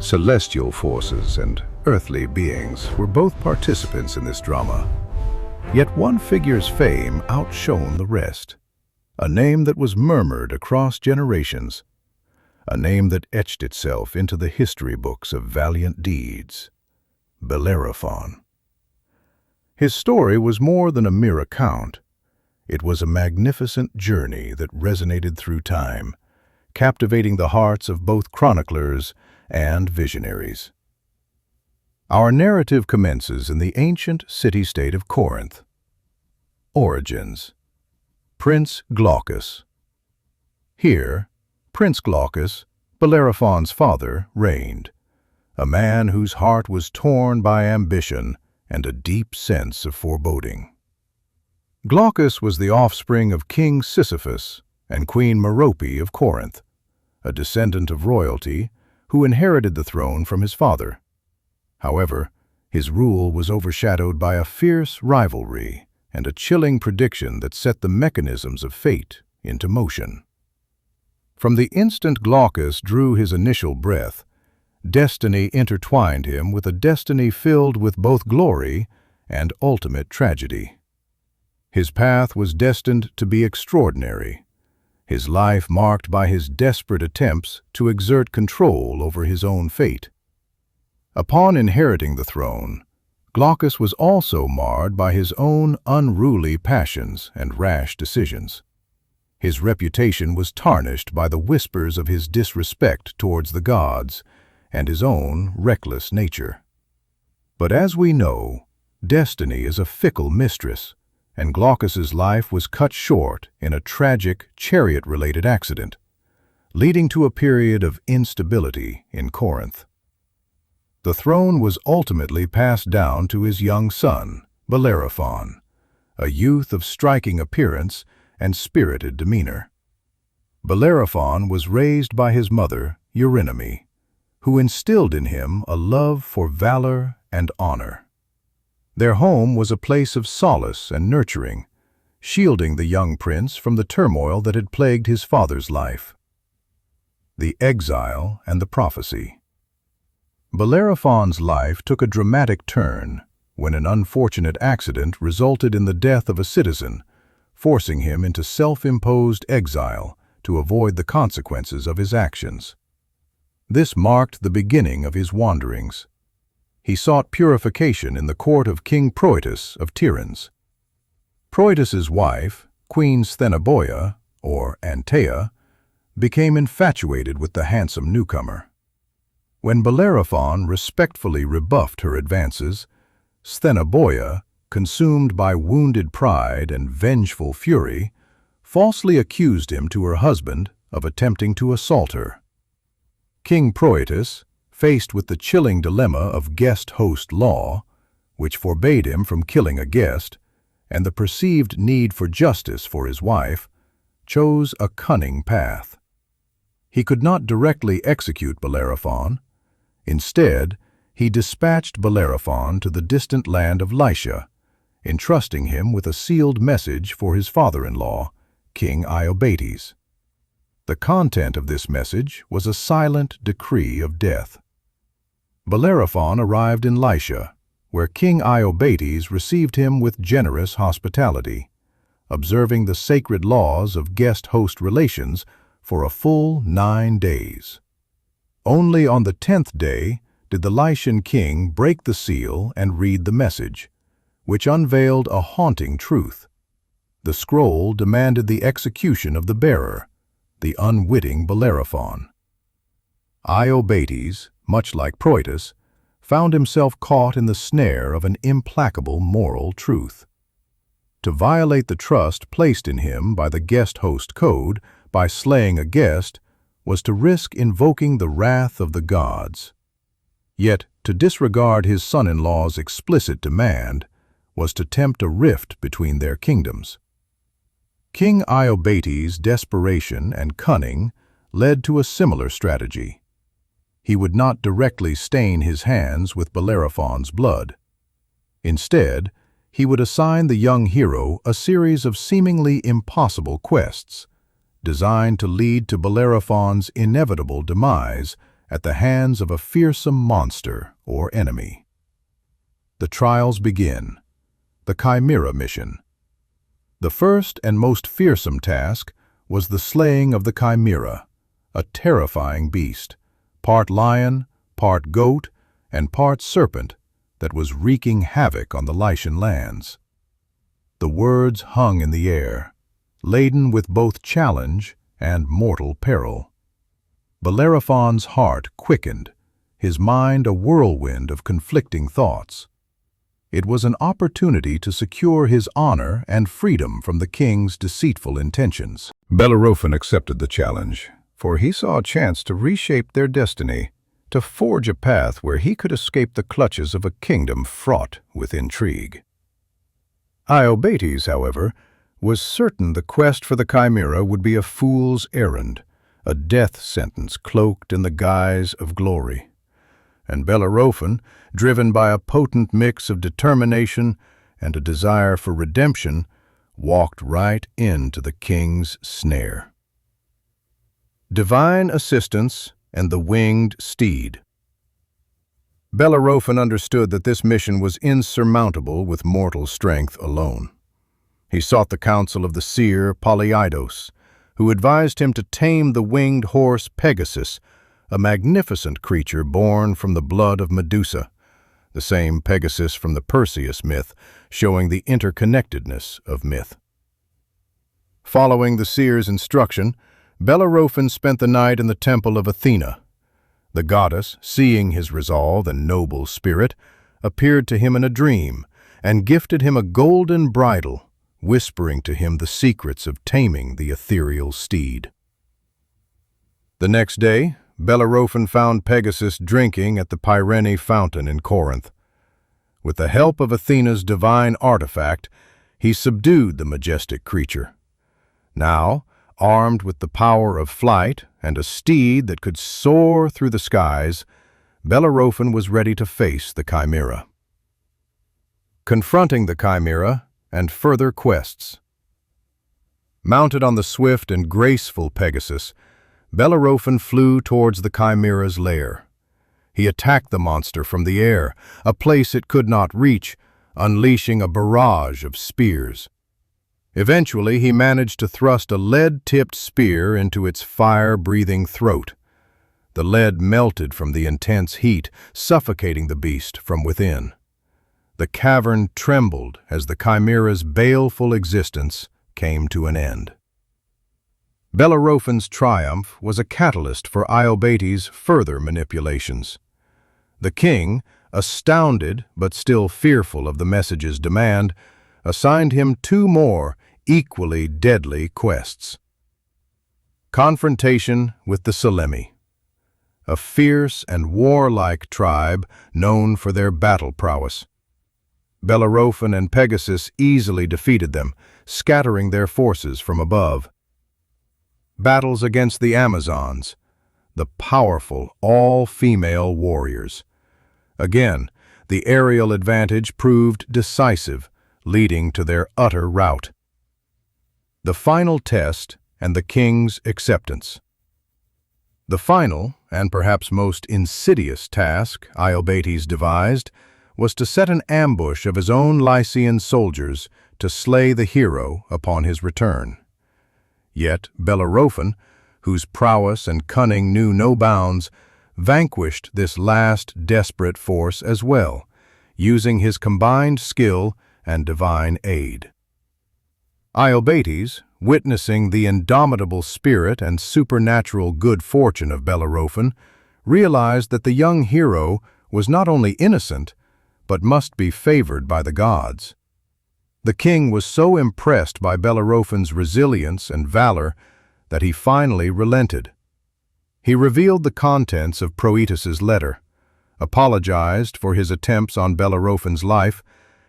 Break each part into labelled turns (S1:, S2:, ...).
S1: Celestial forces and earthly beings were both participants in this drama. Yet one figure's fame outshone the rest. A name that was murmured across generations. A name that etched itself into the history books of valiant deeds. Bellerophon. His story was more than a mere account. It was a magnificent journey that resonated through time, captivating the hearts of both chroniclers and visionaries. Our narrative commences in the ancient city-state of Corinth. Origins. Prince Glaucus. Here, Prince Glaucus, Bellerophon's father, reigned, a man whose heart was torn by ambition and a deep sense of foreboding. Glaucus was the offspring of King Sisyphus and Queen Merope of Corinth, a descendant of royalty who inherited the throne from his father. However, his rule was overshadowed by a fierce rivalry and a chilling prediction that set the mechanisms of fate into motion. From the instant Glaucus drew his initial breath, destiny intertwined him with a destiny filled with both glory and ultimate tragedy. His path was destined to be extraordinary, his life marked by his desperate attempts to exert control over his own fate. Upon inheriting the throne, Glaucus was also marred by his own unruly passions and rash decisions. His reputation was tarnished by the whispers of his disrespect towards the gods and his own reckless nature. But as we know, destiny is a fickle mistress, and Glaucus's life was cut short in a tragic chariot-related accident, leading to a period of instability in Corinth. The throne was ultimately passed down to his young son, Bellerophon, a youth of striking appearance and spirited demeanor. Bellerophon was raised by his mother, Eurynome, who instilled in him a love for valor and honor. Their home was a place of solace and nurturing, shielding the young prince from the turmoil that had plagued his father's life. The exile and the prophecy. Bellerophon's life took a dramatic turn when an unfortunate accident resulted in the death of a citizen, forcing him into self-imposed exile to avoid the consequences of his actions. This marked the beginning of his wanderings. He sought purification in the court of King Proetus of Tiryns. Proetus's wife, Queen Sthenoboia, or Antea, became infatuated with the handsome newcomer. When Bellerophon respectfully rebuffed her advances, Sthenoboia, consumed by wounded pride and vengeful fury, falsely accused him to her husband of attempting to assault her. King Proetus, faced with the chilling dilemma of guest-host law, which forbade him from killing a guest, and the perceived need for justice for his wife, chose a cunning path. He could not directly execute Bellerophon. Instead, he dispatched Bellerophon to the distant land of Lycia, entrusting him with a sealed message for his father-in-law, King Iobates. The content of this message was a silent decree of death. Bellerophon arrived in Lycia, where King Iobates received him with generous hospitality, observing the sacred laws of guest-host relations for a full 9 days. Only on the 10th day did the Lycian king break the seal and read the message, which unveiled a haunting truth. The scroll demanded the execution of the bearer, the unwitting Bellerophon. Iobates, much like Proetus, found himself caught in the snare of an implacable moral truth. To violate the trust placed in him by the guest-host code by slaying a guest was to risk invoking the wrath of the gods. Yet to disregard his son-in-law's explicit demand was to tempt a rift between their kingdoms. King Iobates' desperation and cunning led to a similar strategy. He would not directly stain his hands with Bellerophon's blood. Instead, he would assign the young hero a series of seemingly impossible quests, designed to lead to Bellerophon's inevitable demise at the hands of a fearsome monster or enemy. The trials begin. The Chimera mission. The first and most fearsome task was the slaying of the Chimera, a terrifying beast, part lion, part goat, and part serpent that was wreaking havoc on the Lycian lands. The words hung in the air, laden with both challenge and mortal peril. Bellerophon's heart quickened, his mind a whirlwind of conflicting thoughts. It was an opportunity to secure his honor and freedom from the king's deceitful intentions. Bellerophon accepted the challenge, for he saw a chance to reshape their destiny, to forge a path where he could escape the clutches of a kingdom fraught with intrigue. Iobates, however, was certain the quest for the Chimera would be a fool's errand, a death sentence cloaked in the guise of glory. And Bellerophon, driven by a potent mix of determination and a desire for redemption, walked right into the king's snare. Divine assistance and the winged steed. Bellerophon understood that this mission was insurmountable with mortal strength alone. He sought the counsel of the seer Polyidus, who advised him to tame the winged horse Pegasus, a magnificent creature born from the blood of Medusa, the same Pegasus from the Perseus myth, showing the interconnectedness of myth. Following the seer's instruction, Bellerophon spent the night in the temple of Athena. The goddess, seeing his resolve and noble spirit, appeared to him in a dream and gifted him a golden bridle, whispering to him the secrets of taming the ethereal steed. The next day, Bellerophon found Pegasus drinking at the Pyrene fountain in Corinth. With the help of Athena's divine artifact, he subdued the majestic creature. Now, armed with the power of flight and a steed that could soar through the skies, Bellerophon was ready to face the Chimera. Confronting the Chimera and further quests. Mounted on the swift and graceful Pegasus, Bellerophon flew towards the Chimera's lair. He attacked the monster from the air, a place it could not reach, unleashing a barrage of spears. Eventually, he managed to thrust a lead-tipped spear into its fire-breathing throat. The lead melted from the intense heat, suffocating the beast from within. The cavern trembled as the Chimera's baleful existence came to an end. Bellerophon's triumph was a catalyst for Iobates' further manipulations. The king, astounded but still fearful of the message's demand, assigned him 2 more equally deadly quests. Confrontation with the Selemi, a fierce and warlike tribe known for their battle prowess. Bellerophon and Pegasus easily defeated them, scattering their forces from above. Battles against the Amazons, the powerful, all-female warriors. Again, the aerial advantage proved decisive, leading to their utter rout. The final test and the king's acceptance. The final, and perhaps most insidious task Iobates devised, was to set an ambush of his own Lycian soldiers to slay the hero upon his return. Yet Bellerophon, whose prowess and cunning knew no bounds, vanquished this last desperate force as well, using his combined skill and divine aid. Iobates, witnessing the indomitable spirit and supernatural good fortune of Bellerophon, realized that the young hero was not only innocent, but must be favored by the gods. The king was so impressed by Bellerophon's resilience and valor that he finally relented. He revealed the contents of Proetus's letter, apologized for his attempts on Bellerophon's life,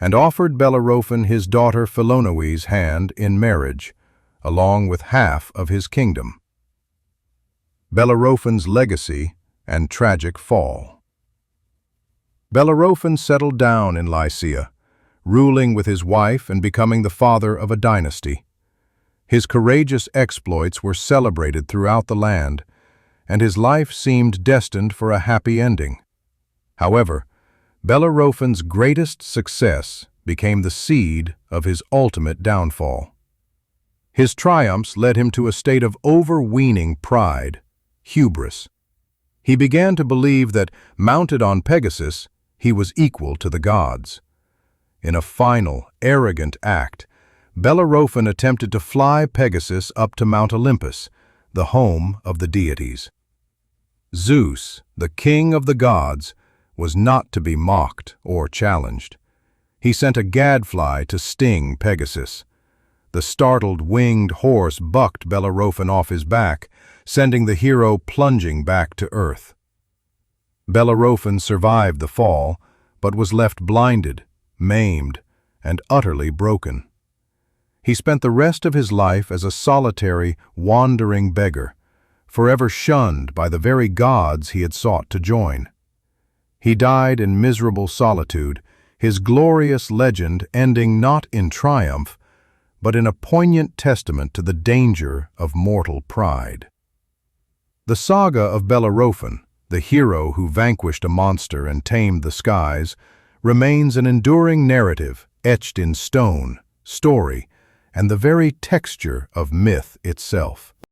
S1: and offered Bellerophon his daughter Philonoe's hand in marriage, along with half of his kingdom. Bellerophon's legacy and tragic fall. Bellerophon settled down in Lycia, ruling with his wife and becoming the father of a dynasty. His courageous exploits were celebrated throughout the land, and his life seemed destined for a happy ending. However, Bellerophon's greatest success became the seed of his ultimate downfall. His triumphs led him to a state of overweening pride, hubris. He began to believe that, mounted on Pegasus, he was equal to the gods. In a final, arrogant act, Bellerophon attempted to fly Pegasus up to Mount Olympus, the home of the deities. Zeus, the king of the gods, was not to be mocked or challenged. He sent a gadfly to sting Pegasus. The startled winged horse bucked Bellerophon off his back, sending the hero plunging back to earth. Bellerophon survived the fall, but was left blinded, maimed, and utterly broken. He spent the rest of his life as a solitary, wandering beggar, forever shunned by the very gods he had sought to join. He died in miserable solitude, his glorious legend ending not in triumph, but in a poignant testament to the danger of mortal pride. The saga of Bellerophon, the hero who vanquished a monster and tamed the skies, remains an enduring narrative etched in stone, story, and the very texture of myth itself.